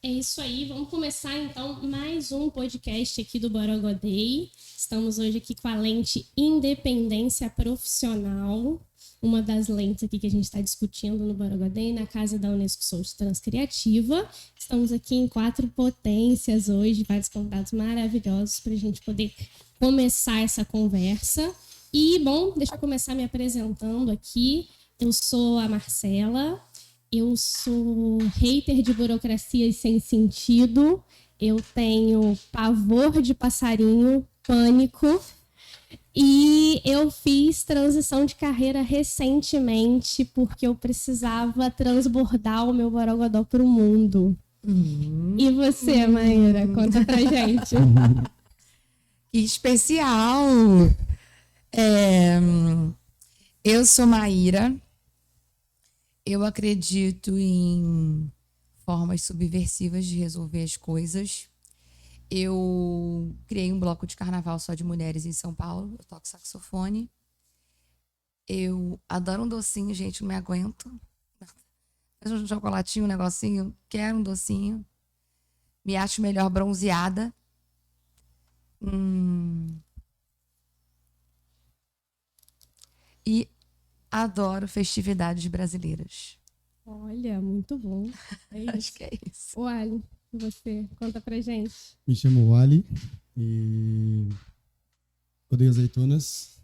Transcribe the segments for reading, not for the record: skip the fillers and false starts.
É isso aí, vamos começar então mais um podcast aqui do Borogodei. Estamos hoje aqui com a lente Independência Profissional, uma das lentes aqui que a gente está discutindo no Borogodei, na casa da Unesco Souza Transcriativa. Estamos aqui em 4 potências hoje, vários convidados maravilhosos para a gente poder começar essa conversa. E, bom, deixa eu começar me apresentando aqui. Eu sou a Marcela. Eu sou hater de burocracias sem sentido, eu tenho pavor de passarinho, pânico, e eu fiz transição de carreira recentemente porque eu precisava transbordar o meu borogodó para o mundo. E você, Maíra, conta pra gente. Que especial! Eu sou Maíra. Eu acredito em formas subversivas de resolver as coisas. Eu criei um bloco de carnaval só de mulheres em São Paulo. Eu toco saxofone. Eu adoro um docinho, gente, não me aguento. Um chocolatinho, um negocinho. Quero um docinho. Me acho melhor bronzeada. E adoro festividades brasileiras. Olha, muito bom. É isso. Acho que é isso. Wally, você, conta pra gente. Me chamo Wally e odeio azeitonas.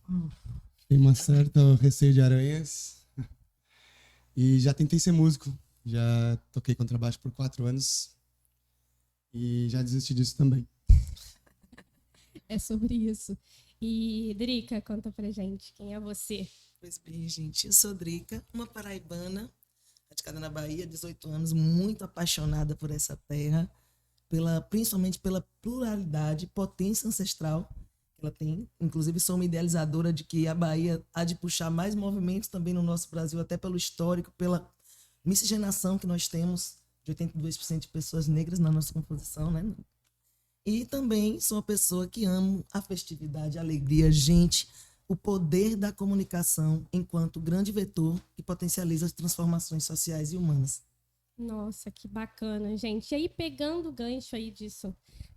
Tenho uma certa receio de aranhas. E já tentei ser músico. Já toquei contrabaixo por 4 anos. E já desisti disso também. É sobre isso. E, Drica, conta pra gente, quem é você? Pois bem, gente, eu sou Drica, uma paraibana, radicada na Bahia, 18 anos, muito apaixonada por essa terra, principalmente pela pluralidade, potência ancestral que ela tem. Inclusive, sou uma idealizadora de que a Bahia há de puxar mais movimentos também no nosso Brasil, até pelo histórico, pela miscigenação que nós temos de 82% de pessoas negras na nossa composição, né? E também sou uma pessoa que amo a festividade, a alegria, gente, o poder da comunicação enquanto grande vetor que potencializa as transformações sociais e humanas. Nossa, que bacana, gente. E aí, pegando o gancho aí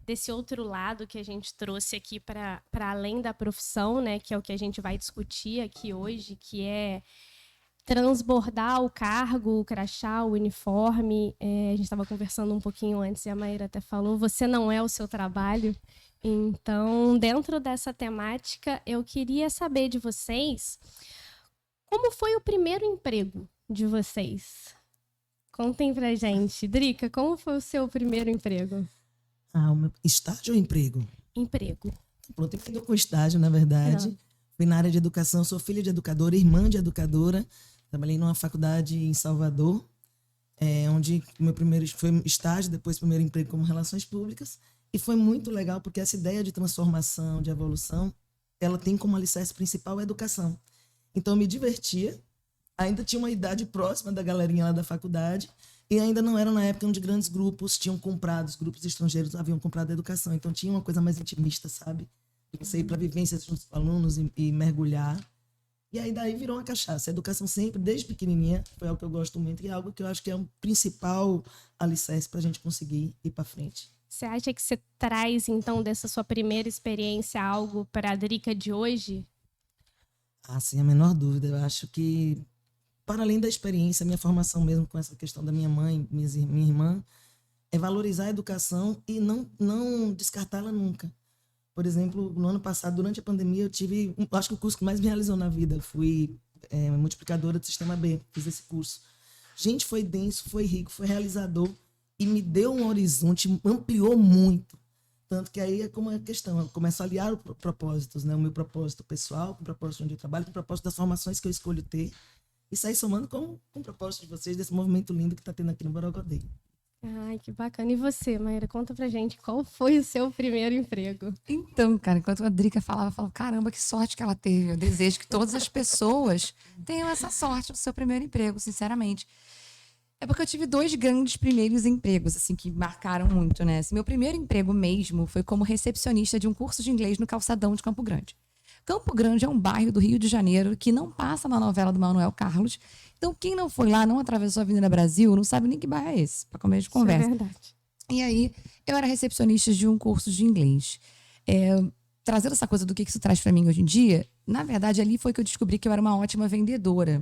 desse outro lado que a gente trouxe aqui para além da profissão, né, que é o que a gente vai discutir aqui hoje, que é transbordar o cargo, o crachá, o uniforme. A gente estava conversando um pouquinho antes e a Maíra até falou, você não é o seu trabalho. Então, dentro dessa temática, eu queria saber de vocês como foi o primeiro emprego de vocês? Contem pra gente. Drica, como foi o seu primeiro emprego? O meu estágio ou emprego? Emprego. Pronto, emprego com estágio, na verdade. Fui na área de educação, sou filha de educadora, irmã de educadora. Trabalhei numa faculdade em Salvador, onde meu primeiro foi estágio, depois primeiro emprego como relações públicas. E foi muito legal, porque essa ideia de transformação, de evolução, ela tem como alicerce principal a educação. Então, eu me divertia, ainda tinha uma idade próxima da galerinha lá da faculdade, e ainda não era na época onde grandes grupos tinham comprado, os grupos estrangeiros haviam comprado a educação. Então, tinha uma coisa mais intimista, sabe? De você ir para vivências junto com alunos e mergulhar. E aí, daí virou uma cachaça. A educação sempre, desde pequenininha, foi algo que eu gosto muito, e é algo que eu acho que é um principal alicerce para a gente conseguir ir para frente. Você acha que você traz, então, dessa sua primeira experiência algo para a Drica de hoje? Sem a menor dúvida. Eu acho que, para além da experiência, minha formação mesmo com essa questão da minha mãe, minha irmã, é valorizar a educação e não descartá-la nunca. Por exemplo, no ano passado, durante a pandemia, eu tive, acho que o curso que mais me realizou na vida. Eu fui multiplicadora do Sistema B, fiz esse curso. Gente, foi denso, foi rico, foi realizador. E me deu um horizonte, ampliou muito. Tanto que aí é como a questão, eu começo a aliar os propósitos, né? O meu propósito pessoal, com o propósito onde eu trabalho, com o propósito das formações que eu escolho ter. E sair somando com o propósito de vocês, desse movimento lindo que está tendo aqui no Borogodei. Ai, que bacana. E você, Maíra, conta pra gente, qual foi o seu primeiro emprego? Então, cara, enquanto a Drica falava, eu falava, caramba, que sorte que ela teve. Eu desejo que todas as pessoas tenham essa sorte no seu primeiro emprego, sinceramente. É porque eu tive 2 grandes primeiros empregos, assim, que marcaram muito, né? Assim, meu primeiro emprego mesmo foi como recepcionista de um curso de inglês no Calçadão de Campo Grande. Campo Grande é um bairro do Rio de Janeiro que não passa na novela do Manuel Carlos. Então, quem não foi lá, não atravessou a Avenida Brasil, não sabe nem que bairro é esse, para começo de conversa. Isso é verdade. E aí, eu era recepcionista de um curso de inglês. Trazendo essa coisa do que isso traz para mim hoje em dia, na verdade, ali foi que eu descobri que eu era uma ótima vendedora.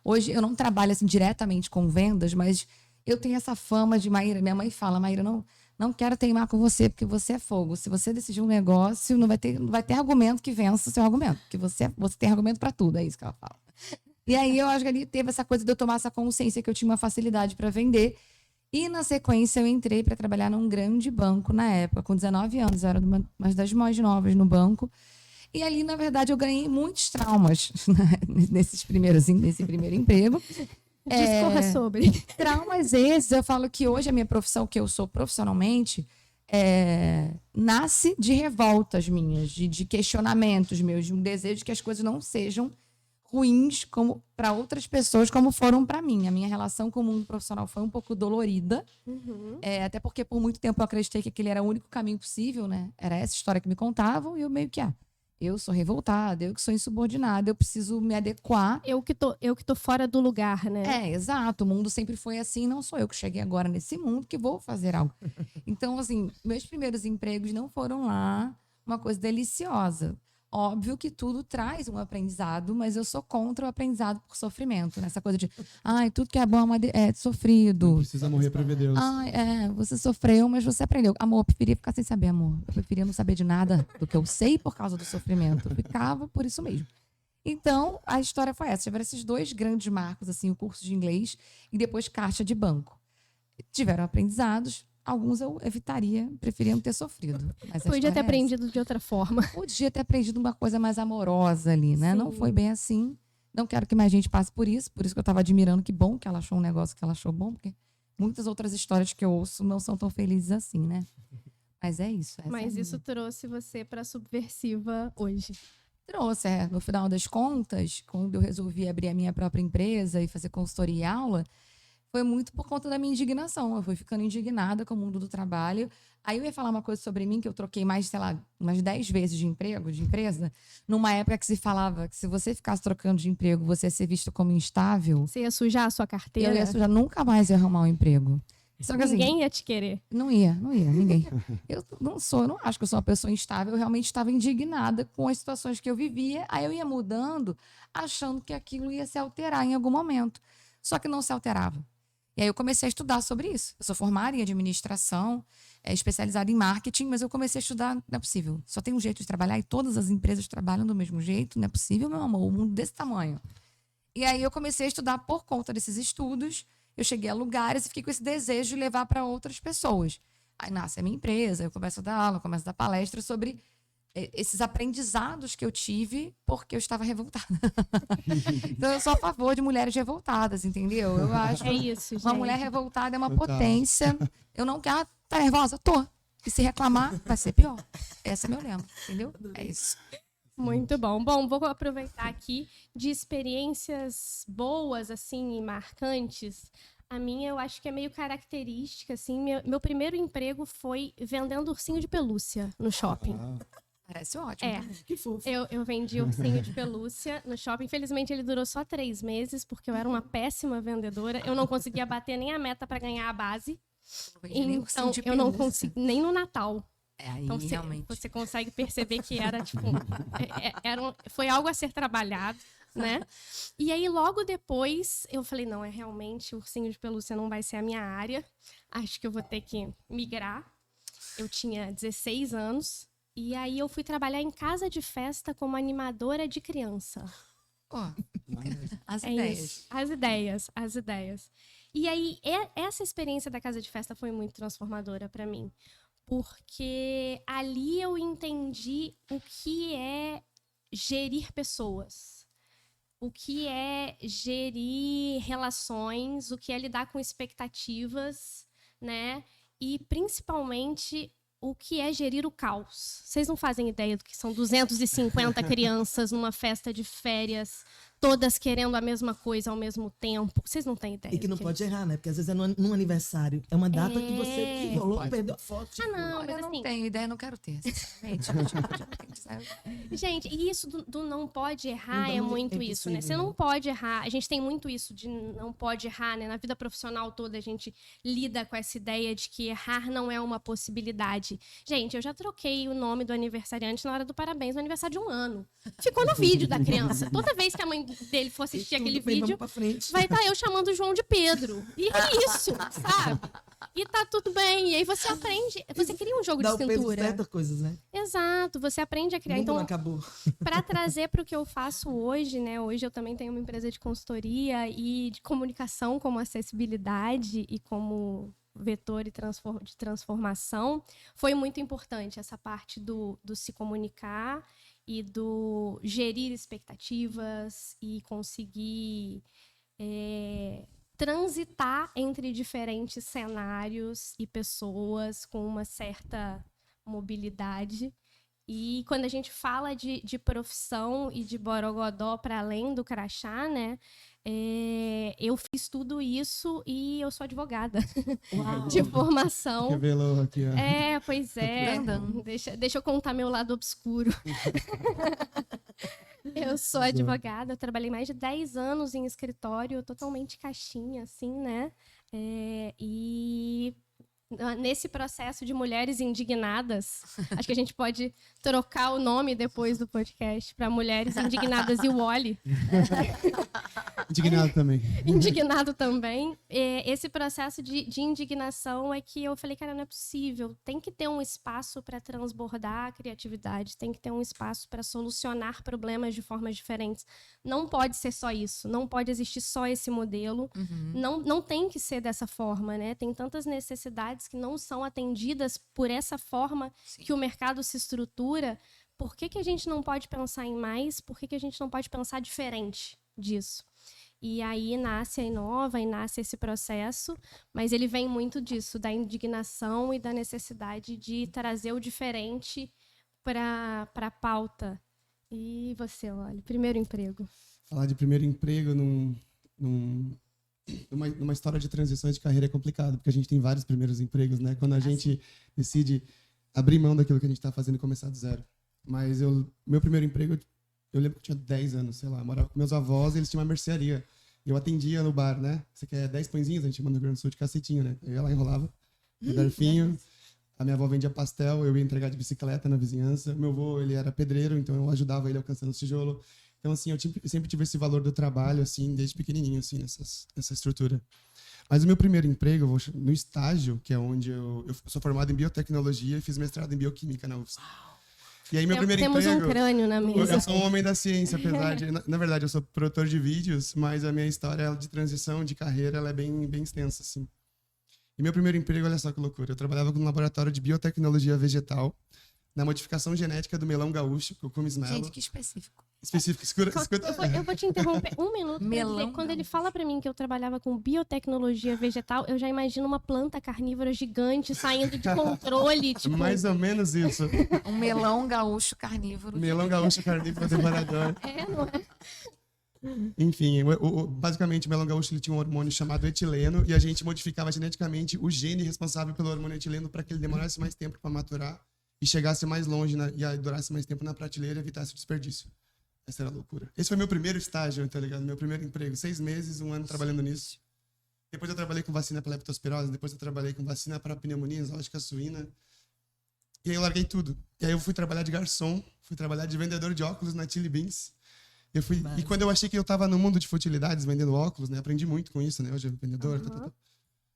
Hoje, eu não trabalho assim, diretamente com vendas, mas eu tenho essa fama de Maíra. Minha mãe fala, Maíra, não quero teimar com você, porque você é fogo. Se você decidir um negócio, não vai ter argumento que vença o seu argumento. Porque você tem argumento para tudo, é isso que ela fala. E aí, eu acho que ali teve essa coisa de eu tomar essa consciência que eu tinha uma facilidade para vender. E, na sequência, eu entrei para trabalhar num grande banco na época, com 19 anos. Eu era uma das mais novas no banco. E ali, na verdade, eu ganhei muitos traumas nesse primeiro emprego. Discorra sobre. Traumas esses, eu falo que hoje a minha profissão, que eu sou profissionalmente, nasce de revoltas minhas, de questionamentos meus, de um desejo de que as coisas não sejam ruins como para outras pessoas como foram para mim. A minha relação com o mundo profissional foi um pouco dolorida, até porque por muito tempo eu acreditei que aquele era o único caminho possível, né? Era essa história que me contavam e eu meio que, eu sou revoltada, eu que sou insubordinada, eu preciso me adequar. Eu que tô fora do lugar, né? Exato. O mundo sempre foi assim, não sou eu que cheguei agora nesse mundo que vou fazer algo. Então, assim, meus primeiros empregos não foram lá uma coisa deliciosa. Óbvio que tudo traz um aprendizado, mas eu sou contra o aprendizado por sofrimento. Nessa coisa de, tudo que é bom é sofrido. Não precisa morrer para ver Deus. Você sofreu, mas você aprendeu. Amor, eu preferia ficar sem saber, amor. Eu preferia não saber de nada do que eu sei por causa do sofrimento. Eu ficava por isso mesmo. Então, a história foi essa. Tiveram esses dois grandes marcos, assim, o curso de inglês e depois caixa de banco. Tiveram aprendizados. Alguns eu evitaria, preferia não ter sofrido. Mas podia ter aprendido de outra forma. Podia ter aprendido uma coisa mais amorosa ali, né? Sim. Não foi bem assim. Não quero que mais gente passe por isso que eu estava admirando. Que bom que ela achou um negócio que ela achou bom, porque muitas outras histórias que eu ouço não são tão felizes assim, né? Mas é isso. Mas isso trouxe você para Subversiva hoje. Trouxe, no final das contas, quando eu resolvi abrir a minha própria empresa e fazer consultoria e aula, foi muito por conta da minha indignação. Eu fui ficando indignada com o mundo do trabalho. Aí eu ia falar uma coisa sobre mim, que eu troquei mais, sei lá, umas 10 vezes de empresa, numa época que se falava que se você ficasse trocando de emprego, você ia ser visto como instável. Você ia sujar a sua carteira? Eu ia sujar, nunca mais ia arrumar um emprego. Só que, assim, ninguém ia te querer. Não ia, ninguém. Eu não acho que eu sou uma pessoa instável. Eu realmente estava indignada com as situações que eu vivia. Aí eu ia mudando, achando que aquilo ia se alterar em algum momento. Só que não se alterava. E aí eu comecei a estudar sobre isso. Eu sou formada em administração, especializada em marketing, mas eu comecei a estudar, não é possível. Só tem um jeito de trabalhar e todas as empresas trabalham do mesmo jeito, não é possível, meu amor, um mundo desse tamanho. E aí eu comecei a estudar por conta desses estudos, eu cheguei a lugares e fiquei com esse desejo de levar para outras pessoas. Aí nasce a minha empresa, eu começo a dar aula, começo a dar palestra sobre esses aprendizados que eu tive porque eu estava revoltada. Então, eu sou a favor de mulheres revoltadas, entendeu? Eu acho que isso, uma mulher revoltada é uma potência. Eu não quero estar nervosa, tô. E se reclamar, vai ser pior. Esse é meu lema, entendeu? É isso. Muito bom. Bom, vou aproveitar aqui de experiências boas, assim, e marcantes. A minha, eu acho que é meio característica, assim. Meu primeiro emprego foi vendendo ursinho de pelúcia no shopping. Parece ótimo. Que fofo. Eu vendi ursinho de pelúcia no shopping. Infelizmente, ele durou só 3 meses, porque eu era uma péssima vendedora. Eu não conseguia bater nem a meta para ganhar a base. Então, eu não consegui, nem no Natal. Aí, então, realmente. você consegue perceber que era, tipo, foi algo a ser trabalhado, né? E aí, logo depois, eu falei, não, realmente, ursinho de pelúcia não vai ser a minha área. Acho que eu vou ter que migrar. Eu tinha 16 anos. E aí eu fui trabalhar em casa de festa como animadora de criança. As ideias. Isso, as ideias. E aí essa experiência da casa de festa foi muito transformadora para mim. Porque ali eu entendi o que é gerir pessoas. O que é gerir relações, o que é lidar com expectativas, né? E principalmente o que é gerir o caos. Vocês não fazem ideia do que são 250 crianças numa festa de férias, todas querendo a mesma coisa ao mesmo tempo. Vocês não têm ideia. E que não pode errar, né? Porque às vezes é num aniversário. É uma data que você rolou, perdeu a foto. Não, Olha, mas eu não assim... tenho ideia, não quero ter, sinceramente. Gente, e isso do não pode errar é Não, muito é isso, né? impossível, Você né? não pode errar. A gente tem muito isso de não pode errar, né? Na vida profissional toda a gente lida com essa ideia de que errar não é uma possibilidade. Gente, eu já troquei o nome do aniversariante na hora do parabéns no aniversário de 1 ano. Ficou no vídeo da criança. Toda vez que a mãe dele for assistir aquele Tudo bem, vídeo, vamos pra frente. vai estar eu chamando o João de Pedro. E é isso, sabe? E tá tudo bem. E aí você aprende, você cria um jogo Dá de o peso cintura. certas coisas, né? Exato, você aprende a O criar. mundo Então, não acabou. para trazer para o que eu faço hoje, né? Hoje eu também tenho uma empresa de consultoria e de comunicação como acessibilidade e como vetor de transformação. Foi muito importante essa parte do se comunicar e do gerir expectativas e conseguir transitar entre diferentes cenários e pessoas com uma certa mobilidade. E quando a gente fala de profissão e de borogodó para além do crachá, né? Eu fiz tudo isso e eu sou advogada de formação. Revelou aqui, ó. Pois é. Deixa eu contar meu lado obscuro. Eu sou advogada, eu trabalhei mais de 10 anos em escritório, totalmente caixinha, assim, né? E nesse processo de mulheres indignadas, acho que a gente pode trocar o nome depois do podcast para Mulheres Indignadas e o Wally. Indignado também. Indignado também. Esse processo de indignação é que eu falei, cara, não é possível. Tem que ter um espaço para transbordar a criatividade, tem que ter um espaço para solucionar problemas de formas diferentes. Não pode ser só isso, não pode existir só esse modelo. Não tem que ser dessa forma, né? Tem tantas necessidades que não são atendidas por essa forma que o mercado se estrutura. Por que a gente não pode pensar em mais? Por que a gente não pode pensar diferente disso? E aí nasce a Inova e nasce esse processo, mas ele vem muito disso, da indignação e da necessidade de trazer o diferente para a pauta. E você, olha, primeiro emprego. Falar de primeiro emprego numa história de transição de carreira é complicado, porque a gente tem vários primeiros empregos, né? Quando a gente decide abrir mão daquilo que a gente está fazendo e começar do zero. Mas meu primeiro emprego, eu lembro que eu tinha 10 anos, sei lá, eu morava com meus avós e eles tinham uma mercearia. E eu atendia no bar, né? Você quer 10 pãezinhos? A gente chama no Rio Grande do Sul de cacetinho, né? Eu ia lá, enrolava o garfinho. A minha avó vendia pastel, eu ia entregar de bicicleta na vizinhança. Meu avô, ele era pedreiro, então eu ajudava ele alcançando os tijolos. Então, assim, eu sempre tive esse valor do trabalho, assim, desde pequenininho, assim, nessa estrutura. Mas o meu primeiro emprego, no estágio, que é onde eu sou formado em biotecnologia e fiz mestrado em bioquímica na UFSC. E aí, meu primeiro Temos emprego... um crânio na mesa. Eu sou um homem da ciência, apesar de... Na verdade, eu sou produtor de vídeos, mas a minha história de transição de carreira ela é bem extensa, assim. E meu primeiro emprego, olha só que loucura. Eu trabalhava no laboratório de biotecnologia vegetal, na modificação genética do melão gaúcho, que eu como esmelo. Gente, que específico. Escuta. Eu vou te interromper um minuto. Melão Quando ele fala pra mim que eu trabalhava com biotecnologia vegetal, eu já imagino uma planta carnívora gigante saindo de controle. Tipo... Mais ou menos isso. Um melão gaúcho carnívoro. Melão gaúcho carnívoro devorador. não é? Enfim, basicamente o melão gaúcho ele tinha um hormônio chamado etileno e a gente modificava geneticamente o gene responsável pelo hormônio etileno para que ele demorasse mais tempo para maturar e chegasse mais longe e durasse mais tempo na prateleira e evitasse o desperdício. Essa era a loucura. Esse foi meu primeiro estágio, tá ligado? Meu primeiro emprego. 6 meses, 1 ano trabalhando nisso. Depois eu trabalhei com vacina para leptospirose, depois eu trabalhei com vacina para pneumonia exótica suína. E aí eu larguei tudo. E aí eu fui trabalhar de garçom, fui trabalhar de vendedor de óculos na Chili Beans. E quando eu achei que eu estava no mundo de futilidades, vendendo óculos, né? Aprendi muito com isso, né? Hoje eu vendedor,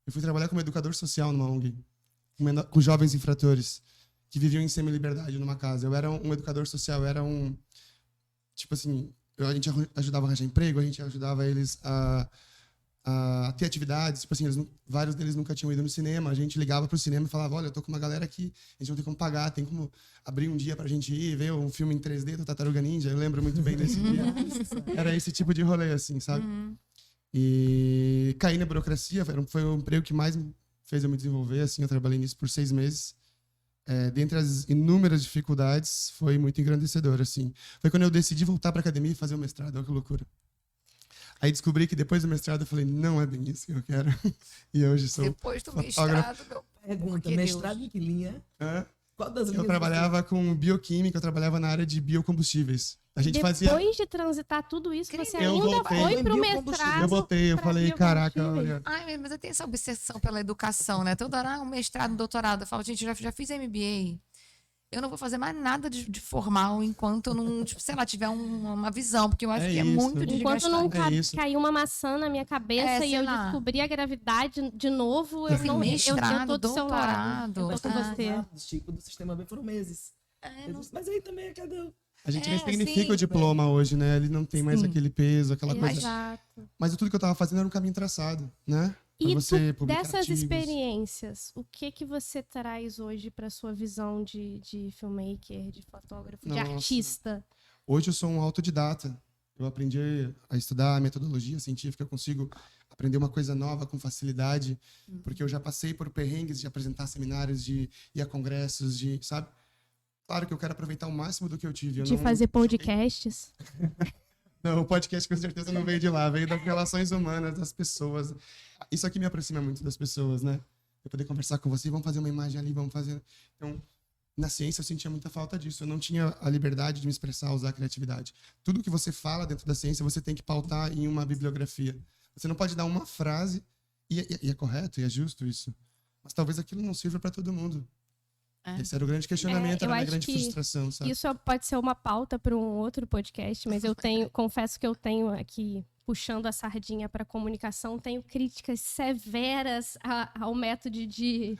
Eu fui trabalhar como educador social numa ONG, com jovens infratores que viviam em semi-liberdade numa casa. Eu era um educador social, eu era um... Tipo assim, a gente ajudava a arranjar emprego, a gente ajudava eles a ter atividades. Tipo assim, vários deles nunca tinham ido no cinema. A gente ligava pro cinema e falava, olha, eu tô com uma galera aqui, a gente não tem como pagar, tem como abrir um dia pra gente ir, ver um filme em 3D do Tartaruga Ninja. Eu lembro muito bem desse dia. Era esse tipo de rolê, assim, sabe? E caí na burocracia, foi o emprego que mais fez eu me desenvolver, assim, eu trabalhei nisso por 6 meses. Dentre as inúmeras dificuldades, foi muito engrandecedor, assim. Foi quando eu decidi voltar para a academia e fazer o mestrado, olha que loucura. Aí descobri que depois do mestrado eu falei, não é bem isso que eu quero. E hoje sou Depois do fotógrafo. mestrado, meu. Pergunta, Que mestrado Deus. em que linha? Hã? Qual das linhas? Eu trabalhava com bioquímica, eu trabalhava na área de biocombustíveis. A gente fazia... Depois de transitar tudo isso, você Eu ainda voltei. foi pro Biocombustível. mestrado. Eu botei, eu pra falei, caraca, biocombustíveis. olha... Ai, mas eu tenho essa obsessão pela educação, né? Toda hora, um mestrado, um doutorado. Eu falo, gente, já fiz MBA. Eu não vou fazer mais nada de formal enquanto eu não, tipo, sei lá, tiver uma visão, porque eu acho É que é isso. muito Enquanto não É isso. caiu uma maçã na minha cabeça e sei eu lá. descobri a gravidade de novo, eu Assim, não mestrado, eu tô do seu lado. doutorado. Eu tô com Ah, você. Tipo, do sistema B foram meses. Não Mas aí também é cada... A gente É, ressignifica sim. o diploma hoje, né? Ele não tem mais aquele peso, aquela coisa... Exato. Mas tudo que eu tava fazendo era um caminho traçado, né? Pra E você publicar dessas artigos. experiências, o que você traz hoje para sua visão de filmmaker, de fotógrafo, de Nossa. artista? Hoje eu sou um autodidata. Eu aprendi a estudar a metodologia científica, eu consigo aprender uma coisa nova com facilidade, porque eu já passei por perrengues de apresentar seminários, de ir a congressos, de, sabe? Claro que eu quero aproveitar o máximo do que eu tive. Eu De não- fazer podcasts? Não, o podcast com certeza não veio de lá, veio das relações humanas, das pessoas. Isso aqui me aproxima muito das pessoas, né? Eu poder conversar com você, vamos fazer uma imagem ali, vamos fazer... Então, na ciência eu sentia muita falta disso. Eu não tinha a liberdade de me expressar, usar a criatividade. Tudo que você fala dentro da ciência, você tem que pautar em uma bibliografia. Você não pode dar uma frase, e é correto, e é justo isso, mas talvez aquilo não sirva para todo mundo. Esse era o grande questionamento, eu era a acho grande que frustração, sabe? Isso pode ser uma pauta para um outro podcast, mas eu confesso que eu tenho aqui, puxando a sardinha para comunicação, tenho críticas severas ao método de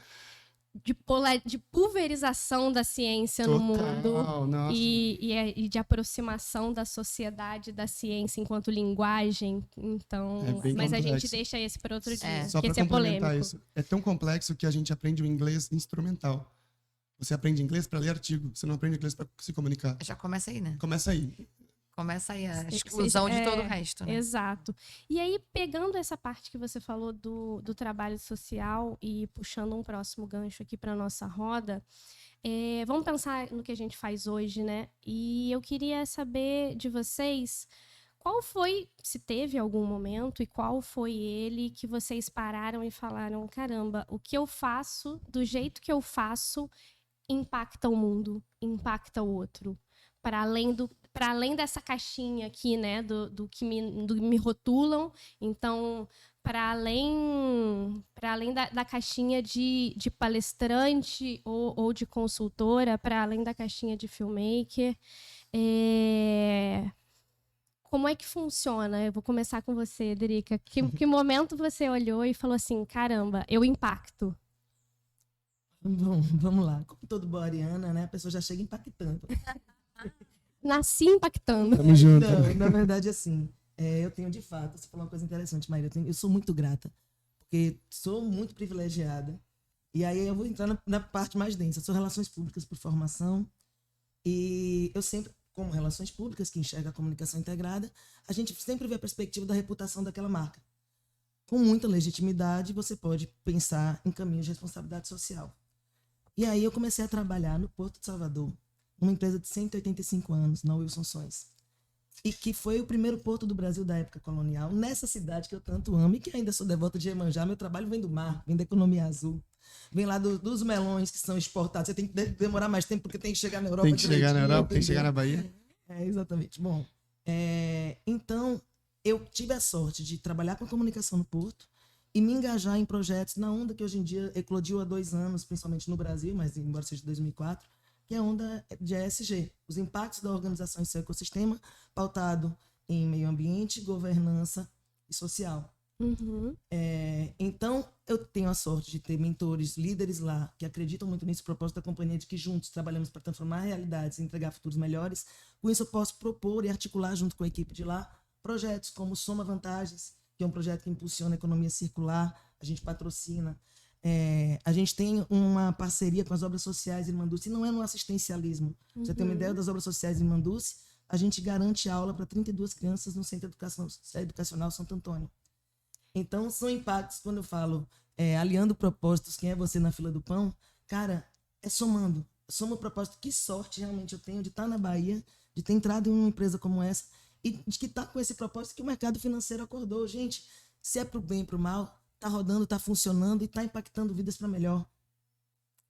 pulverização da ciência no mundo Nossa. e de aproximação da sociedade da ciência enquanto linguagem. Então, É bem mas a gente complexo. deixa esse para outro dia, Só porque para esse é complementar polêmico. isso, é tão complexo que a gente aprende o inglês instrumental. Você aprende inglês para ler artigo, você não aprende inglês para se comunicar. Já começa aí, né? Começa aí. Começa aí a exclusão de todo o resto, né? Exato. E aí, pegando essa parte que você falou do trabalho social e puxando um próximo gancho aqui para nossa roda, vamos pensar no que a gente faz hoje, né? E eu queria saber de vocês qual foi, se teve algum momento, e qual foi ele que vocês pararam e falaram, caramba, o que eu faço, do jeito que eu faço, impacta o mundo, impacta o outro. Para além dessa caixinha aqui, né, do que me rotulam, então, para além da caixinha de palestrante ou de consultora, para além da caixinha de filmmaker, como é que funciona? Eu vou começar com você, Drica. Que momento você olhou e falou assim, caramba, eu impacto? Bom, vamos lá. Como todo boa ariana, né? A pessoa já chega impactando. Nasci impactando. Tamo junto. Não, na verdade, assim, eu tenho de fato, você falou uma coisa interessante, Maíra, eu sou muito grata, porque sou muito privilegiada, e aí eu vou entrar na parte mais densa, sou relações públicas por formação, e eu sempre, como relações públicas, que enxerga a comunicação integrada, a gente sempre vê a perspectiva da reputação daquela marca. Com muita legitimidade, você pode pensar em caminhos de responsabilidade social. E aí eu comecei a trabalhar no Porto de Salvador, uma empresa de 185 anos, na Wilson Sons. E que foi o primeiro porto do Brasil da época colonial, nessa cidade que eu tanto amo e que ainda sou devota de Iemanjá. Meu trabalho vem do mar, vem da economia azul, vem lá dos melões que são exportados. Você tem que demorar mais tempo porque tem que chegar na Europa. Tem que chegar na direitinho, Europa, tem que entendeu? chegar na Bahia. Exatamente. Bom, então eu tive a sorte de trabalhar com a comunicação no Porto e me engajar em projetos na onda que hoje em dia eclodiu há 2 anos, principalmente no Brasil, mas embora seja de 2004, que é a onda de ESG, os impactos da organização em seu ecossistema, pautado em meio ambiente, governança e social. Uhum. Então, eu tenho a sorte de ter mentores, líderes lá, que acreditam muito nesse propósito da companhia, de que juntos trabalhamos para transformar realidades e entregar futuros melhores. Com isso, eu posso propor e articular, junto com a equipe de lá, projetos como Soma Vantagens, que é um projeto que impulsiona a economia circular, a gente patrocina. A gente tem uma parceria com as obras sociais em Manduci, não é no assistencialismo. Você tem uma ideia das obras sociais em Manduci? A gente garante aula para 32 crianças no Centro Educacional Santo Antônio. Então, são impactos, quando eu falo aliando propósitos, quem é você na fila do pão? Cara, é somando. Soma o propósito. Que sorte realmente eu tenho de estar na Bahia, de ter entrado em uma empresa como essa e de que está com esse propósito que o mercado financeiro acordou. Gente, se é para o bem e para o mal, está rodando, está funcionando e está impactando vidas para melhor.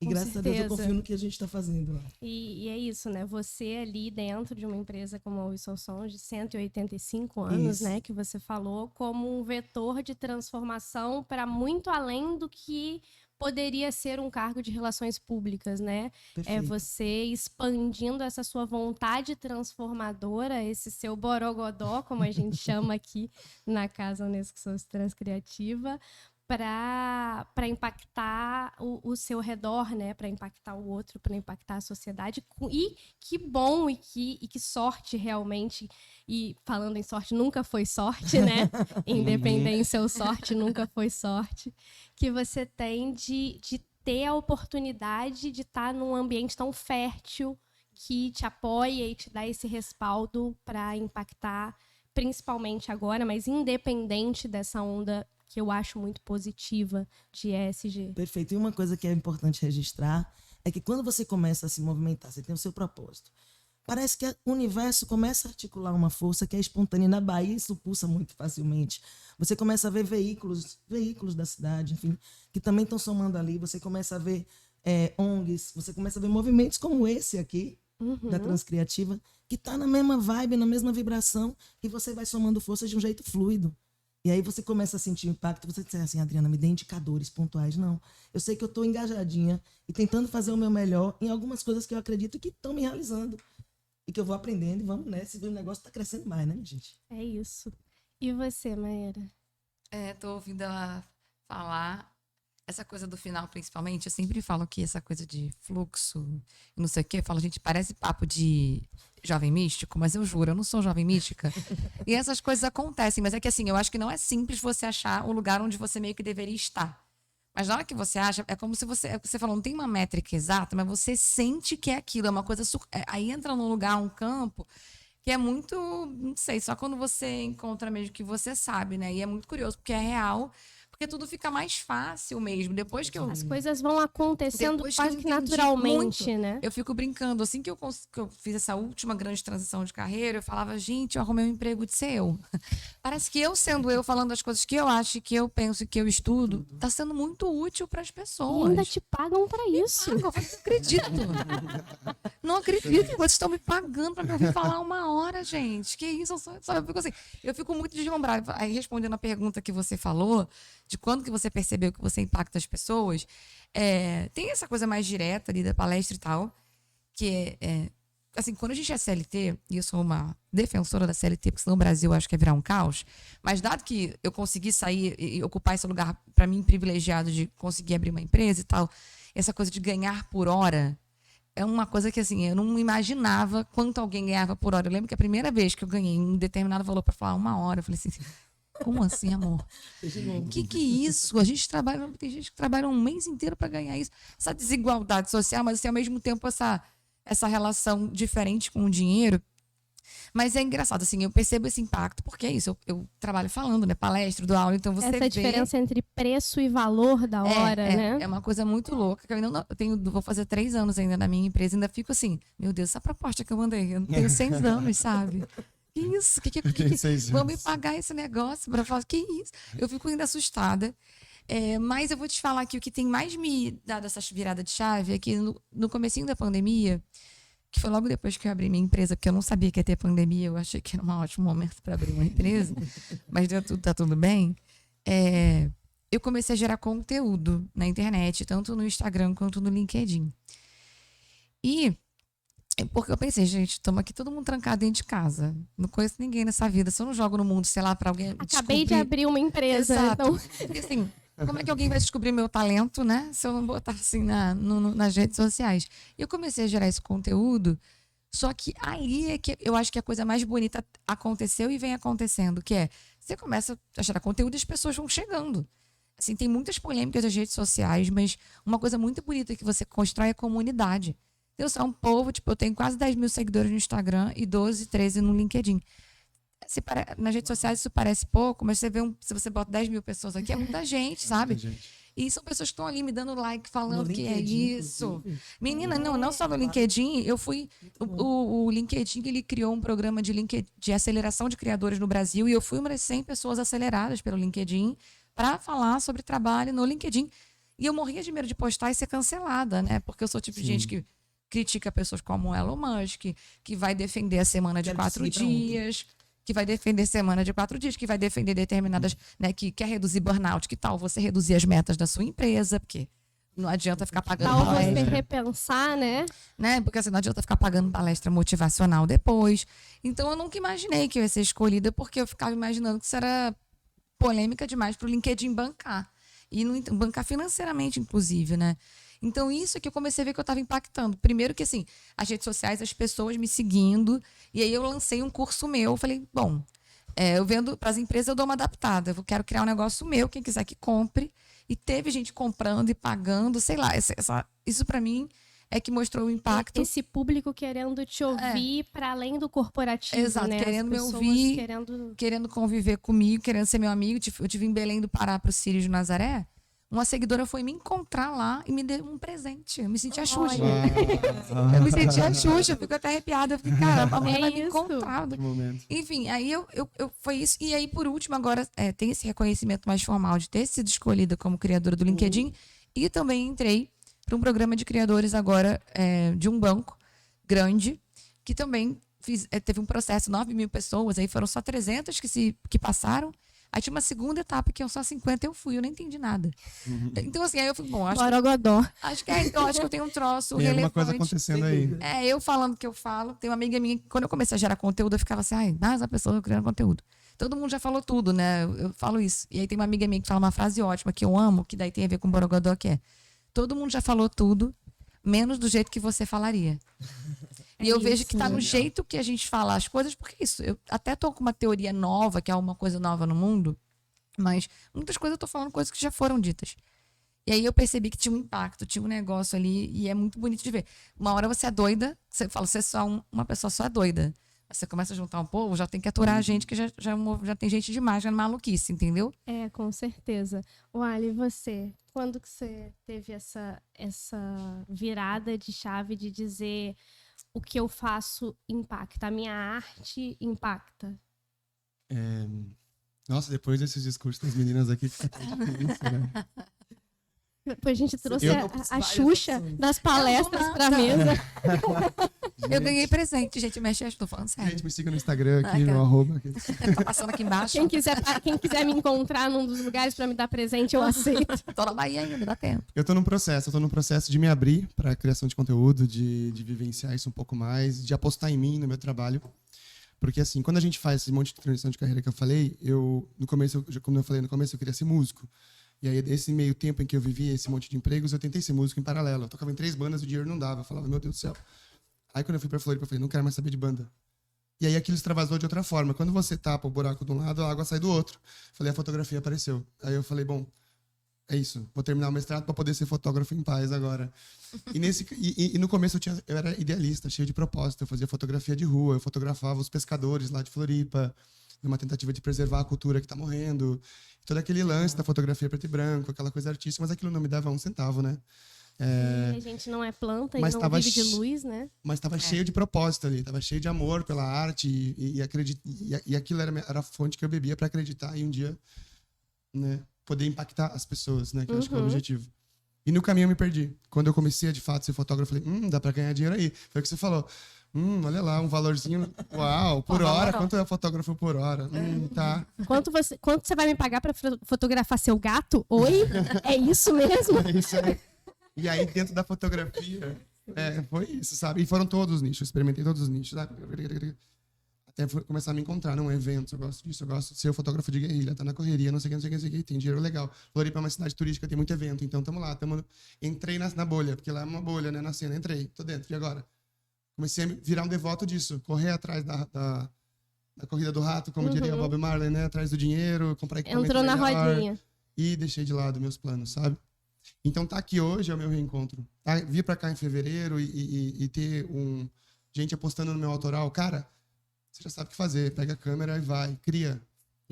E Com graças a Deus eu certeza. confio no que a gente está fazendo lá. E é isso, né? Você ali dentro de uma empresa como a Wilson Sons, de 185 anos, Isso. né? Que você falou, como um vetor de transformação para muito além do que poderia ser um cargo de relações públicas, né? É Perfeito. você expandindo essa sua vontade transformadora, esse seu borogodó, como a gente chama aqui na Casa Unesco Souza Transcriativa, para impactar o seu redor, né? Para impactar o outro, para impactar a sociedade. E que bom e que sorte realmente. E falando em sorte, nunca foi sorte, né? Independência ou sorte, nunca foi sorte. Que você tem de ter a oportunidade de estar num ambiente tão fértil que te apoia e te dá esse respaldo para impactar, principalmente agora, mas independente dessa onda que eu acho muito positiva de ESG. Perfeito. E uma coisa que é importante registrar é que quando você começa a se movimentar, você tem o seu propósito. Parece que o universo começa a articular uma força que é espontânea. Na Bahia, isso pulsa muito facilmente. Você começa a ver veículos da cidade, enfim, que também estão somando ali. Você começa a ver ONGs, você começa a ver movimentos como esse aqui, da Transcriativa, que está na mesma vibe, na mesma vibração, e você vai somando forças de um jeito fluido. E aí você começa a sentir o impacto, você diz assim, Adriana, me dê indicadores pontuais. Não, eu sei que eu estou engajadinha e tentando fazer o meu melhor em algumas coisas que eu acredito que estão me realizando. E que eu vou aprendendo e vamos nessa, e o negócio está crescendo mais, né, minha gente? É isso. E você, Maíra? Tô ouvindo ela falar essa coisa do final, principalmente. Eu sempre falo que essa coisa de fluxo, não sei o quê. Eu falo, gente, parece papo de jovem místico, mas eu juro, eu não sou jovem mística. E essas coisas acontecem, mas é que assim, eu acho que não é simples você achar o lugar onde você meio que deveria estar. Mas na hora que você acha, é como se você falou, não tem uma métrica exata, mas você sente que é aquilo, é uma coisa. Aí entra num lugar, um campo, que é muito, não sei, só quando você encontra mesmo que você sabe, né? E é muito curioso, porque é real, porque tudo fica mais fácil mesmo. Depois que eu. As coisas vão acontecendo Depois que eu quase que entendi naturalmente, muito, né? Eu fico brincando. Assim que eu fiz essa última grande transição de carreira, eu falava, gente, eu arrumei um emprego de ser eu. Parece que eu sendo eu, falando as coisas que eu acho, que eu penso, que eu estudo, tá sendo muito útil para as E pessoas. ainda te pagam para isso. Eu falei, não acredito. Não acredito que vocês estão me pagando para me ouvir falar 1 hora, gente. Que isso? Eu fico muito deslumbrada. Aí, respondendo a pergunta que você falou, de quando que você percebeu que você impacta as pessoas, tem essa coisa mais direta ali da palestra e tal, que assim, quando a gente é CLT, e eu sou uma defensora da CLT, porque senão o Brasil eu acho que ia virar um caos, mas dado que eu consegui sair e ocupar esse lugar, para mim, privilegiado de conseguir abrir uma empresa e tal, essa coisa de ganhar por hora é uma coisa que, assim, eu não imaginava quanto alguém ganhava por hora. Eu lembro que a primeira vez que eu ganhei um determinado valor para falar 1 hora, eu falei assim, como assim, amor? Que é isso? Tem gente que trabalha um mês inteiro para ganhar isso. Essa desigualdade social, mas assim, ao mesmo tempo essa relação diferente com o dinheiro. Mas é engraçado, assim, eu percebo esse impacto, porque é isso, eu trabalho falando, né, palestra, dou aula, então você Essa vê... diferença entre preço e valor da hora, né? É uma coisa muito louca, que eu ainda vou fazer 3 anos ainda na minha empresa, ainda fico assim, meu Deus, essa proposta que eu mandei, eu não tenho 6 anos, sabe? Que isso? Vão me pagar esse negócio para falar, que isso? Eu fico ainda assustada. Mas eu vou te falar que o que tem mais me dado essa virada de chave é que no comecinho da pandemia, que foi logo depois que eu abri minha empresa, porque eu não sabia que ia ter pandemia, eu achei que era um ótimo momento para abrir uma empresa, mas tá tudo bem. Eu comecei a gerar conteúdo na internet, tanto no Instagram quanto no LinkedIn. E porque eu pensei, gente, estamos aqui todo mundo trancado dentro de casa. Não conheço ninguém nessa vida. Se eu não jogo no mundo, sei lá, para alguém Acabei de abrir uma empresa. Exato. Então... Porque, assim, como é que alguém vai descobrir meu talento, né? Se eu não botar assim nas redes sociais. E eu comecei a gerar esse conteúdo, só que aí é que eu acho que a coisa mais bonita aconteceu e vem acontecendo, que você começa a gerar conteúdo e as pessoas vão chegando. Assim, tem muitas polêmicas nas redes sociais, mas uma coisa muito bonita que você constrói é a comunidade. Eu sou um povo, eu tenho quase 10 mil seguidores no Instagram e 12, 13 no LinkedIn. Nas redes sociais isso parece pouco, mas você vê se você bota 10 mil pessoas aqui, é muita gente, sabe? E são pessoas que estão ali me dando like, falando No que é LinkedIn, isso. inclusive. Menina, não só no LinkedIn, eu fui. O LinkedIn, ele criou um programa de aceleração de criadores no Brasil e eu fui uma das 100 pessoas aceleradas pelo LinkedIn para falar sobre trabalho no LinkedIn. E eu morria de medo de postar e ser cancelada, né? Porque eu sou o tipo de gente que critica pessoas como Elon Musk, que vai defender a semana de Quero te 4 seguir pra onde? dias, que vai defender semana de 4 dias, que vai defender determinadas, né, que quer reduzir burnout, que tal você reduzir as metas da sua empresa, porque não adianta ficar pagando Tal você palestra, repensar, né? porque assim, não adianta ficar pagando palestra motivacional depois. Então eu nunca imaginei que eu ia ser escolhida, porque eu ficava imaginando que isso era polêmica demais para o LinkedIn bancar. E bancar financeiramente, inclusive, né? Então, isso é que eu comecei a ver que eu estava impactando. Primeiro que, assim, as redes sociais, as pessoas me seguindo. E aí eu lancei um curso meu. Falei, bom, eu vendo para as empresas, eu dou uma adaptada. Eu quero criar um negócio meu, quem quiser que compre. E teve gente comprando e pagando, sei lá. Isso para mim é que mostrou o impacto. Esse público querendo te ouvir para além do corporativo, Exato, né? querendo As me pessoas ouvir, querendo... querendo conviver comigo, querendo ser meu amigo. Eu tive em Belém do Pará para o Sírio de Nazaré. Uma seguidora foi me encontrar lá e me deu um presente. Eu me senti a Xuxa. Eu me senti a Xuxa, eu fico até arrepiada. Eu fiquei, cara, a mulher vai me encontrar. Que momento. Enfim, aí foi isso. E aí, por último, agora tem esse reconhecimento mais formal de ter sido escolhida como criadora do LinkedIn. E também entrei para um programa de criadores agora de um banco grande, que também teve um processo, 9.000 pessoas, aí foram só 300 que passaram. Aí tinha uma segunda etapa que eu só 50 eu fui, eu nem entendi nada. Então, assim, aí eu fui, bom, Borogodó. acho que eu tenho um troço Tem alguma relevante. coisa acontecendo aí. Eu falando o que eu falo. Tem uma amiga minha que, quando eu comecei a gerar conteúdo, eu ficava assim, mais uma pessoa criando conteúdo. Todo mundo já falou tudo, né? Eu falo isso. E aí tem uma amiga minha que fala uma frase ótima, que eu amo, que daí tem a ver com o Borogodó, que é: todo mundo já falou tudo, menos do jeito que você falaria. E eu vejo que tá no jeito que a gente fala as coisas, porque isso, eu até tô com uma teoria nova, que é uma coisa nova no mundo, mas muitas coisas eu tô falando coisas que já foram ditas. E aí eu percebi que tinha um impacto, tinha um negócio ali, e é muito bonito de ver. Uma hora você é doida, você fala, você é só uma pessoa só é doida. Você começa a juntar um povo, já tem que aturar a gente, que já tem gente demais, já é maluquice, entendeu? Com certeza. Wally, e você? Quando que você teve essa virada de chave de dizer o que eu faço impacta, a minha arte impacta? Nossa, depois desses discursos das meninas aqui, fica tão difícil, né? Depois a gente trouxe Eu a Xuxa das palestras pra mesa. Eu ganhei presente, gente, mexe, estou falando sério. Gente, me siga no Instagram aqui, cara. no @. Tá passando aqui embaixo. Quem quiser me encontrar num dos lugares pra me dar presente, eu aceito. Tô na Bahia ainda, dá tempo. Eu tô num processo de me abrir para criação de conteúdo, de vivenciar isso um pouco mais, de apostar em mim, no meu trabalho. Porque assim, quando a gente faz esse monte de transição de carreira que eu falei, no começo, como eu falei no começo, eu queria ser músico. E aí, esse meio tempo em que eu vivi esse monte de empregos, eu tentei ser músico em paralelo. Eu tocava em 3 bandas, o dinheiro não dava. Eu falava, meu Deus do céu. Aí, quando eu fui pra Floripa, eu falei, não quero mais saber de banda. E aí, aquilo extravasou de outra forma. Quando você tapa o buraco de um lado, a água sai do outro. Falei, a fotografia apareceu. Aí eu falei, bom, é isso. Vou terminar o mestrado para poder ser fotógrafo em paz agora. E no começo eu era idealista, cheio de propósito. Eu fazia fotografia de rua, eu fotografava os pescadores lá de Floripa, numa tentativa de preservar a cultura que está morrendo. Todo aquele lance da fotografia preto e branco, aquela coisa artística, mas aquilo não me dava um centavo, né? E a gente não é planta e não vive de luz, né? Mas estava cheio de propósito ali, estava cheio de amor pela arte e aquilo era a fonte que eu bebia para acreditar e um dia, né, poder impactar as pessoas, né, que eu acho que é o objetivo. E no caminho eu me perdi. Quando eu comecei a de fato ser fotógrafo, eu falei, dá para ganhar dinheiro aí. Foi o que você falou. Olha lá, um valorzinho, uau, por hora, quanto é fotógrafo por hora? Tá. Quanto você vai me pagar para fotografar seu gato? Oi? É isso mesmo? É isso aí. E aí, dentro da fotografia, foi isso, sabe? E foram todos os nichos, experimentei todos os nichos, sabe? Até começar a me encontrar num evento, eu gosto disso, eu gosto de ser o fotógrafo de guerrilha, tá na correria, não sei o que, tem dinheiro legal. Floripa é uma cidade turística, tem muito evento, então tamo lá, entrei na bolha, porque lá é uma bolha, né, na cena, entrei, tô dentro, e agora? Comecei a virar um devoto disso, correr atrás da corrida do rato, como diria Bob Marley, né, atrás do dinheiro, comprar equipamento Entrou na melhor, rodinha. E deixei de lado meus planos, sabe? Então tá aqui hoje é o meu reencontro. Vir pra cá em fevereiro e ter gente apostando no meu autoral. Cara, você já sabe o que fazer. Pega a câmera e vai. Cria.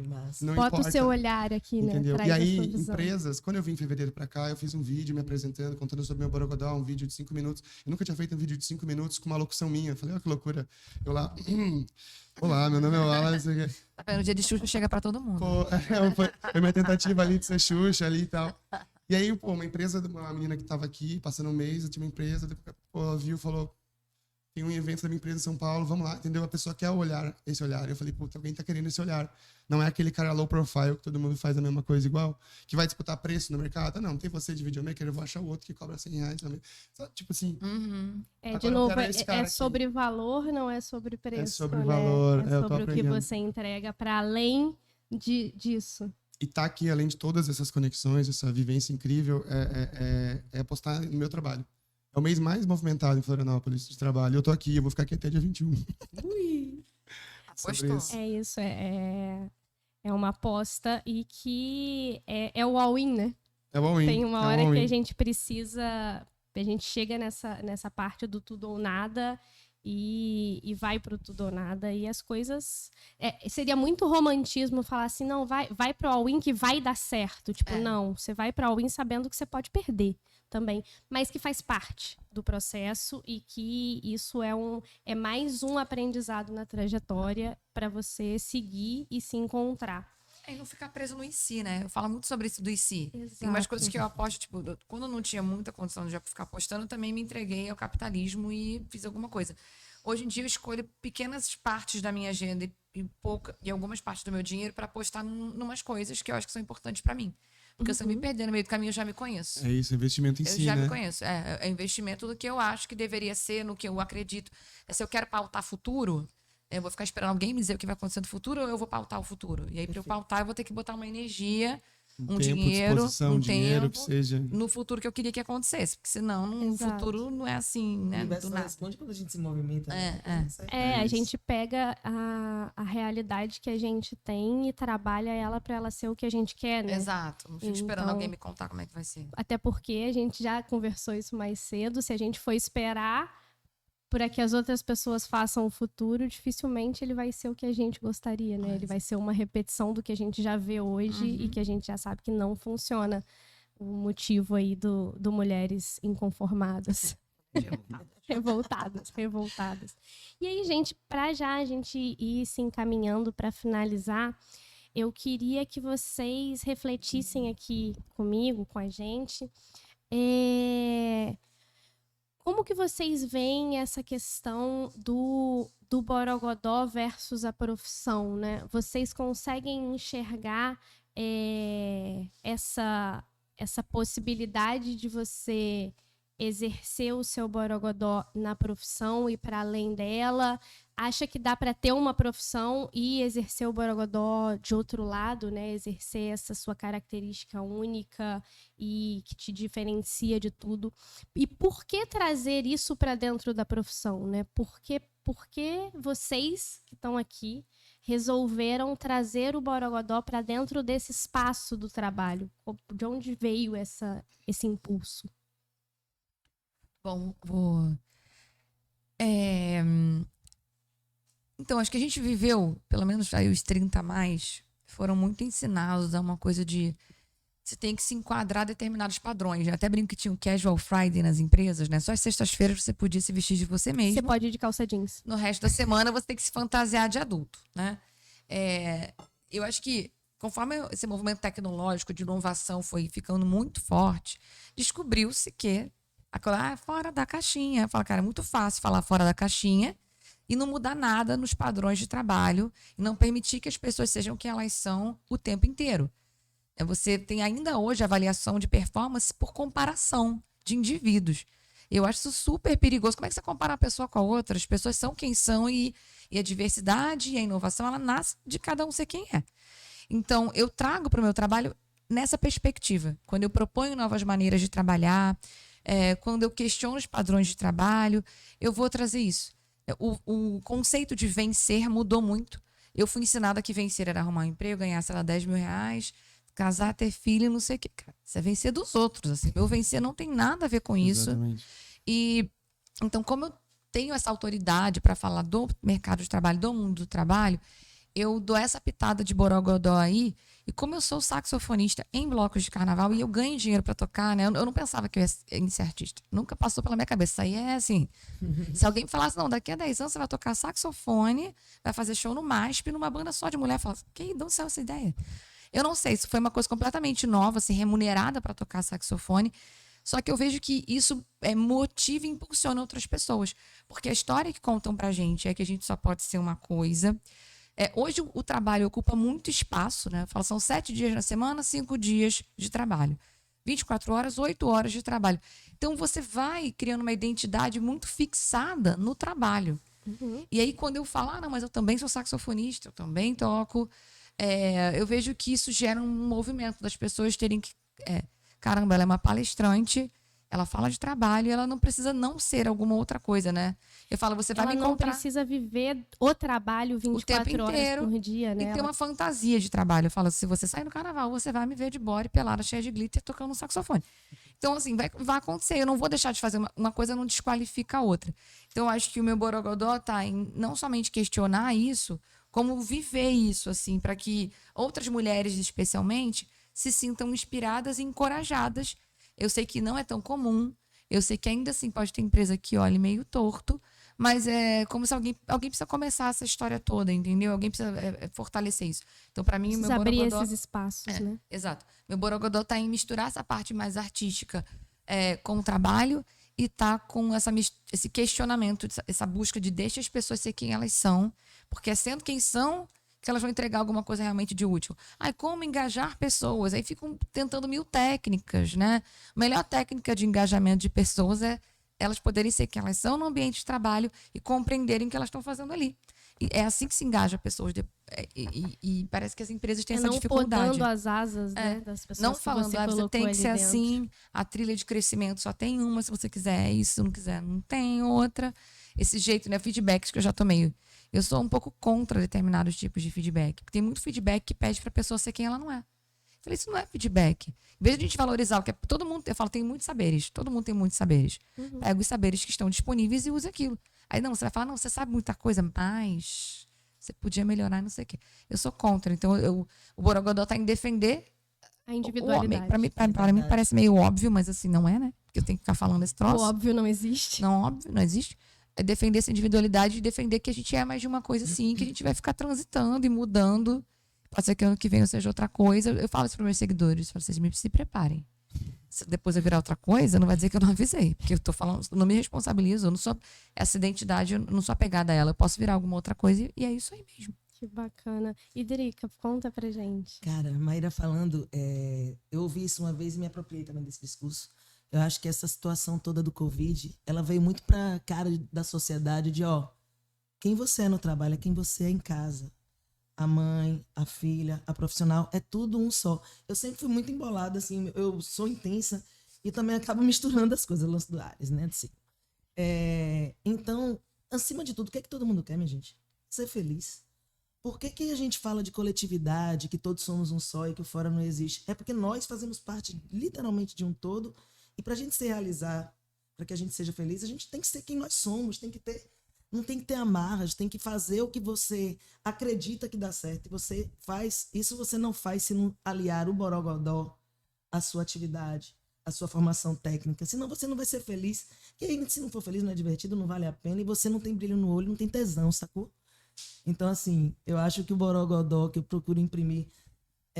Que massa. Não Bota importa. o seu olhar aqui, né? Entendeu? Traz E a aí, sua visão. empresas, quando eu vim em fevereiro pra cá, eu fiz um vídeo me apresentando, contando sobre meu Borogodó, um vídeo de 5 minutos. Eu nunca tinha feito um vídeo de 5 minutos com uma locução minha. Eu falei, olha que loucura. Eu lá, olá, meu nome é Wallace. Tá vendo? O dia de Xuxa chega pra todo mundo. Pô, foi minha tentativa ali de ser Xuxa ali e tal. E aí, pô, uma empresa, uma menina que tava aqui, passando um mês, eu tinha uma empresa, pô, ela viu, falou, tem um evento da minha empresa em São Paulo, vamos lá, entendeu? A pessoa quer esse olhar. Eu falei, puta, alguém tá querendo esse olhar. Não é aquele cara low profile que todo mundo faz a mesma coisa igual, que vai disputar preço no mercado. Não, tem você de videomaker, eu vou achar o outro que cobra R$100 também. Tipo assim... De agora eu novo, quero esse cara aqui. sobre valor, não é sobre preço. É sobre né? valor, É eu tô sobre o que aprendendo. você entrega para além disso. E tá aqui, além de todas essas conexões, essa vivência incrível, é apostar no meu trabalho. É o mês mais movimentado em Florianópolis de trabalho. Eu tô aqui, eu vou ficar aqui até dia 21. Sobre Apostou. isso. É isso, é uma aposta e que é o all-in, né? É o all-in. Tem uma é o hora que all-in. a gente precisa, a gente chega nessa parte do tudo ou nada e vai pro tudo ou nada e as coisas... seria muito romantismo falar assim, não, vai pro all-in que vai dar certo. Tipo, não, você vai pro all-in sabendo que você pode perder também, mas que faz parte do processo e que isso é mais um aprendizado na trajetória para você seguir e se encontrar. E não ficar preso no IC, né? Eu falo muito sobre isso do IC. Tem umas Exato. coisas que eu aposto, tipo, quando eu não tinha muita condição de já ficar apostando, eu também me entreguei ao capitalismo e fiz alguma coisa. Hoje em dia eu escolho pequenas partes da minha agenda e algumas partes do meu dinheiro para apostar numas coisas que eu acho que são importantes para mim. Porque se eu me perder no meio do caminho, eu já me conheço. É isso, investimento em Eu si, já né? me conheço. É investimento do que eu acho que deveria ser, no que eu acredito. Se eu quero pautar futuro, eu vou ficar esperando alguém me dizer o que vai acontecer no futuro ou eu vou pautar o futuro? E aí, para eu pautar, eu vou ter que botar uma energia, um tempo, dinheiro, disposição, um dinheiro, tempo que seja. no futuro que eu queria que acontecesse. Porque senão, no Exato. futuro não é assim, O né? universo Do não nada. responde quando a gente se movimenta. né? A isso. gente pega a realidade que a gente tem e trabalha ela para ela ser o que a gente quer, né? Exato. Não fico esperando Então- alguém me contar como é que vai ser. Até porque a gente já conversou isso mais cedo. Se a gente for esperar para que as outras pessoas façam o futuro, dificilmente ele vai ser o que a gente gostaria, né? Ele vai ser uma repetição do que a gente já vê hoje e que a gente já sabe que não funciona. O motivo aí do Mulheres Inconformadas. Revoltadas. E aí, gente, para já a gente ir se encaminhando para finalizar, eu queria que vocês refletissem aqui comigo, com a gente, como que vocês veem essa questão do borogodó versus a profissão, né? Vocês conseguem enxergar essa possibilidade de você exercer o seu borogodó na profissão e para além dela? Acha que dá para ter uma profissão e exercer o borogodó de outro lado, né? Exercer essa sua característica única e que te diferencia de tudo. E por que trazer isso para dentro da profissão, né? Por que vocês que estão aqui resolveram trazer o borogodó para dentro desse espaço do trabalho? De onde veio esse impulso? Bom, Então, acho que a gente viveu, pelo menos aí os 30 a mais, foram muito ensinados a uma coisa de você tem que se enquadrar determinados padrões. Eu até brinco que tinha um casual Friday nas empresas, né? Só às sextas-feiras você podia se vestir de você mesmo. Você pode ir de calça jeans. No resto da semana você tem que se fantasiar de adulto, né? Eu acho que conforme esse movimento tecnológico de inovação foi ficando muito forte, descobriu-se que aquela fora da caixinha. Fala, cara, é muito fácil falar fora da caixinha e não mudar nada nos padrões de trabalho e não permitir que as pessoas sejam quem elas são o tempo inteiro. Você tem ainda hoje avaliação de performance por comparação de indivíduos. Eu acho isso super perigoso. Como é que você compara uma pessoa com a outra? As pessoas são quem são e a diversidade e a inovação, ela nasce de cada um ser quem é. Então, eu trago para o meu trabalho nessa perspectiva. Quando eu proponho novas maneiras de trabalhar, quando eu questiono os padrões de trabalho, eu vou trazer isso. O conceito de vencer mudou muito. Eu fui ensinada que vencer era arrumar um emprego, ganhar, sei lá, 10 mil reais, casar, ter filho, não sei o quê. Isso é vencer dos outros. Assim. Meu vencer não tem nada a ver com isso. Exatamente. E então, como eu tenho essa autoridade para falar do mercado de trabalho, do mundo do trabalho, eu dou essa pitada de borogodó aí, e como eu sou saxofonista em blocos de carnaval e eu ganho dinheiro pra tocar, né? Eu não pensava que eu ia ser artista. Nunca passou pela minha cabeça. Isso aí é assim. Se alguém me falasse, não, daqui a 10 anos você vai tocar saxofone, vai fazer show no MASP, numa banda só de mulher, eu falo, de onde saiu essa ideia? Eu não sei, isso foi uma coisa completamente nova, assim, remunerada pra tocar saxofone. Só que eu vejo que isso motiva e impulsiona outras pessoas. Porque a história que contam pra gente é que a gente só pode ser uma coisa. Hoje o trabalho ocupa muito espaço, né? Eu falo, são 7 dias na semana, 5 dias de trabalho. 24 horas, 8 horas de trabalho. Então você vai criando uma identidade muito fixada no trabalho. Uhum. E aí quando eu falo, não, mas eu também sou saxofonista, eu também toco, eu vejo que isso gera um movimento das pessoas terem que... caramba, ela é uma palestrante, ela fala de trabalho e ela não precisa não ser alguma outra coisa, né? Eu falo, você vai Ela me não encontrar precisa viver o trabalho 24 horas por dia, né? e ter uma fantasia de trabalho. Eu falo, se você sair no carnaval, você vai me ver de body, pelada, cheia de glitter, tocando um saxofone. Então, assim, vai acontecer. Eu não vou deixar de fazer uma coisa, não desqualifica a outra. Então, eu acho que o meu borogodó tá em não somente questionar isso, como viver isso, assim, para que outras mulheres, especialmente, se sintam inspiradas e encorajadas. Eu sei que não é tão comum, eu sei que ainda assim pode ter empresa que olhe meio torto, mas é como se alguém precisa começar essa história toda, entendeu? Alguém precisa fortalecer isso. Então, para mim, o meu Precisa abrir borogodó... esses espaços, né? Exato. Meu borogodó tá em misturar essa parte mais artística com o trabalho e tá com esse questionamento, essa busca de deixa as pessoas ser quem elas são, porque é sendo quem são que elas vão entregar alguma coisa realmente de útil. Como engajar pessoas? Aí ficam tentando 1000 técnicas, né? A melhor técnica de engajamento de pessoas é elas poderem ser quem elas são no ambiente de trabalho e compreenderem o que elas estão fazendo ali. E é assim que se engaja pessoas. E parece que as empresas têm essa dificuldade. Não podando as asas, né, das pessoas. Não falando, você tem que ser dentro. assim, a trilha de crescimento só tem uma, se você quiser isso, se não quiser, não tem outra. Esse jeito, né? Feedbacks que eu já tomei. Eu sou um pouco contra determinados tipos de feedback. Porque tem muito feedback que pede pra pessoa ser quem ela não é. Eu falei, isso não é feedback. Em vez de a gente valorizar o que todo mundo... Eu falo, tem muitos saberes. Todo mundo tem muitos saberes. Uhum. Pega os saberes que estão disponíveis e usa aquilo. Aí não, você vai falar, não, você sabe muita coisa, mas você podia melhorar, não sei o quê. Eu sou contra. Então, o borogodó tá em defender a individualidade. Pra mim parece meio óbvio, mas assim, não é, né? Porque eu tenho que ficar falando esse troço. O óbvio não existe. Não, óbvio, não existe. É defender essa individualidade e defender que a gente é mais de uma coisa assim, que a gente vai ficar transitando e mudando. Pode ser que ano que vem eu seja outra coisa. Eu falo isso para meus seguidores. Eu falo, vocês se preparem. Se depois eu virar outra coisa, não vai dizer que eu não avisei. Porque eu tô falando, não me responsabilizo. Eu não sou essa identidade, eu não sou apegada a ela. Eu posso virar alguma outra coisa e é isso aí mesmo. Que bacana. E Drica, conta pra gente. Cara, Maíra falando, eu ouvi isso uma vez e me apropriei também desse discurso. Eu acho que essa situação toda do Covid, ela veio muito pra cara da sociedade de, quem você é no trabalho é quem você é em casa. A mãe, a filha, a profissional, é tudo um só. Eu sempre fui muito embolada, assim, eu sou intensa e também acabo misturando as coisas, o lance do Ares, né? Assim. Então, acima de tudo, o que é que todo mundo quer, minha gente? Ser feliz. Por que a gente fala de coletividade, que todos somos um só e que o fora não existe? É porque nós fazemos parte, literalmente, de um todo. E para a gente se realizar, para que a gente seja feliz, a gente tem que ser quem nós somos, não tem que ter amarras, tem que fazer o que você acredita que dá certo. E você faz, isso você não faz se não aliar o borogodó à sua atividade, à sua formação técnica. Senão você não vai ser feliz. E aí, se não for feliz, não é divertido, não vale a pena. E você não tem brilho no olho, não tem tesão, sacou? Então, assim, eu acho que o borogodó que eu procuro imprimir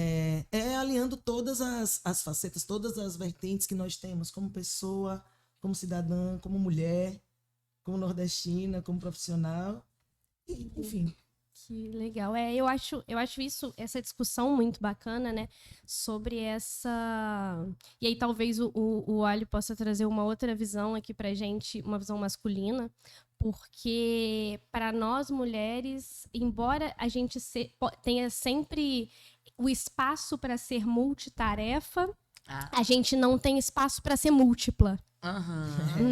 é alinhando todas as facetas, todas as vertentes que nós temos como pessoa, como cidadã, como mulher, como nordestina, como profissional, e, enfim. Que legal. Eu acho essa discussão muito bacana, né? Sobre essa... E aí talvez o Ali possa trazer uma outra visão aqui pra gente, uma visão masculina, porque para nós mulheres, embora a gente tenha sempre o espaço para ser multitarefa, a gente não tem espaço para ser múltipla,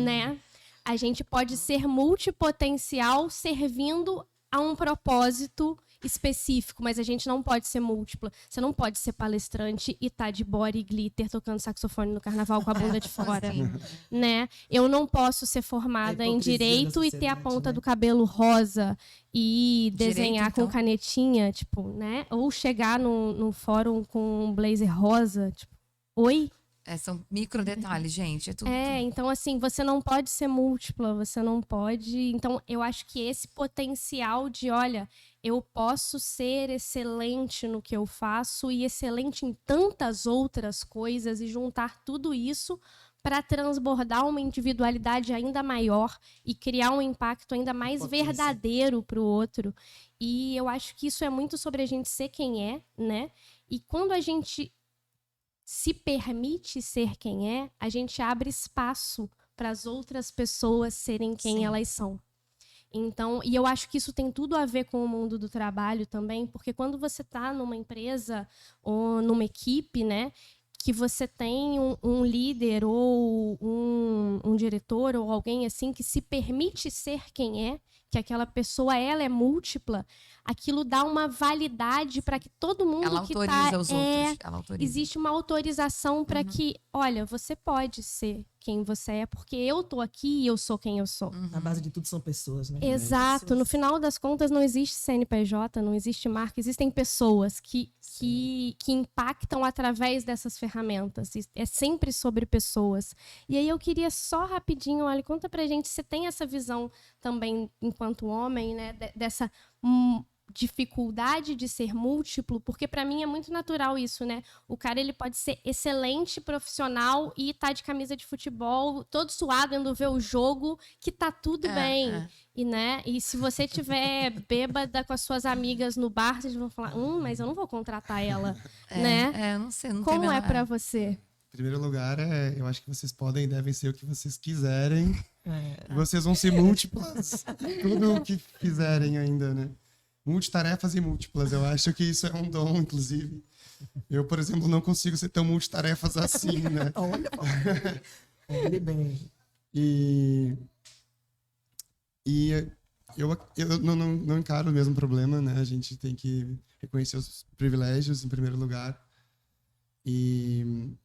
né? A gente pode ser multipotencial servindo a um propósito específico, mas a gente não pode ser múltipla. Você não pode ser palestrante e tá de body e glitter tocando saxofone no carnaval com a bunda de fora, né? Eu não posso ser formada em direito e ter a ponta do cabelo rosa e desenhar com canetinha, tipo, né? Ou chegar no fórum com um blazer rosa, tipo, oi? São micro detalhes, gente. É tudo. Então, assim, você não pode ser múltipla, você não pode. Então, eu acho que esse potencial de, olha, eu posso ser excelente no que eu faço e excelente em tantas outras coisas e juntar tudo isso para transbordar uma individualidade ainda maior e criar um impacto ainda mais verdadeiro para o outro. E eu acho que isso é muito sobre a gente ser quem é, né? E quando a gente se permite ser quem é, a gente abre espaço para as outras pessoas serem quem elas são. Então, e eu acho que isso tem tudo a ver com o mundo do trabalho também, porque quando você está numa empresa ou numa equipe, né, que você tem um líder ou um diretor ou alguém assim que se permite ser quem é, que aquela pessoa ela é múltipla, aquilo dá uma validade para que todo mundo ela que autoriza os outros. Ela autoriza. Existe uma autorização para que, olha, você pode ser quem você é, porque eu tô aqui e eu sou quem eu sou. Na base de tudo são pessoas, né? Exato. No final das contas, não existe CNPJ, não existe marca, existem pessoas que impactam através dessas ferramentas. É sempre sobre pessoas. E aí eu queria só rapidinho, olha, conta pra gente se tem essa visão também enquanto homem, né, dessa dificuldade de ser múltiplo, porque para mim é muito natural isso, né? O cara ele pode ser excelente profissional e tá de camisa de futebol, todo suado, indo ver o jogo, que tá tudo bem. E, né? E se você tiver bêbada com as suas amigas no bar, vocês vão falar, mas eu não vou contratar ela, né? Eu não sei, não Como tem é para você? Em primeiro lugar, eu acho que vocês podem e devem ser o que vocês quiserem. Vocês vão ser múltiplas, tudo o que fizerem ainda, né? Multitarefas e múltiplas, eu acho que isso é um dom, inclusive. Eu, por exemplo, não consigo ser tão multitarefas assim, né? Olha bem. E eu não encaro o mesmo problema, né? A gente tem que reconhecer os privilégios, em primeiro lugar. E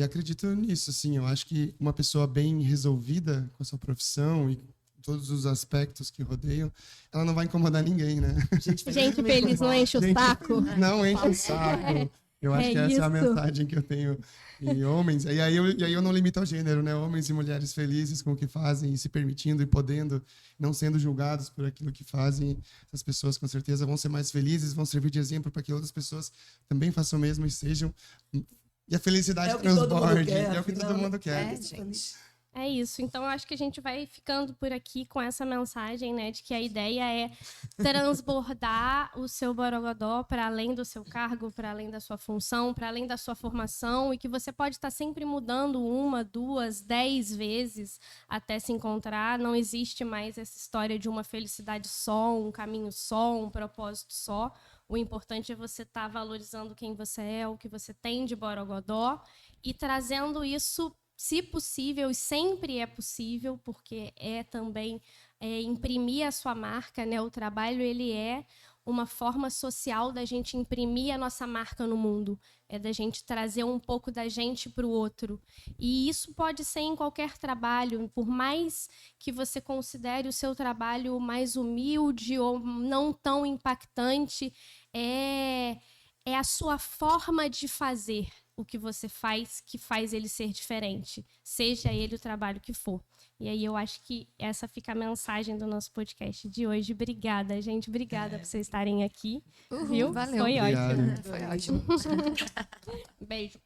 acredito nisso, assim. Eu acho que uma pessoa bem resolvida com a sua profissão e todos os aspectos que rodeiam, ela não vai incomodar ninguém, né? Gente feliz não enche o saco. Não enche o saco. Eu acho que essa é a mensagem que eu tenho em homens. E aí eu não limito ao gênero, né? Homens e mulheres felizes com o que fazem, e se permitindo e podendo, não sendo julgados por aquilo que fazem. Essas pessoas, com certeza, vão ser mais felizes, vão servir de exemplo para que outras pessoas também façam o mesmo e sejam. E a felicidade transborde. É o que todo mundo quer. Gente. É isso. Então, eu acho que a gente vai ficando por aqui com essa mensagem, né, de que a ideia é transbordar o seu borogodó para além do seu cargo, para além da sua função, para além da sua formação, e que você pode estar sempre mudando 1, 2, 10 vezes até se encontrar. Não existe mais essa história de uma felicidade só, um caminho só, um propósito só. O importante é você estar valorizando quem você é, o que você tem de borogodó e trazendo isso, se possível, e sempre é possível, porque é também imprimir a sua marca, né? O trabalho ele é uma forma social da gente imprimir a nossa marca no mundo, é da gente trazer um pouco da gente para o outro. E isso pode ser em qualquer trabalho, por mais que você considere o seu trabalho mais humilde ou não tão impactante, é a sua forma de fazer o que você faz que faz ele ser diferente, seja ele o trabalho que for. E aí eu acho que essa fica a mensagem do nosso podcast de hoje. Obrigada, gente. Obrigada por vocês estarem aqui. Viu? Valeu. Foi ótimo. Foi ótimo. Beijo.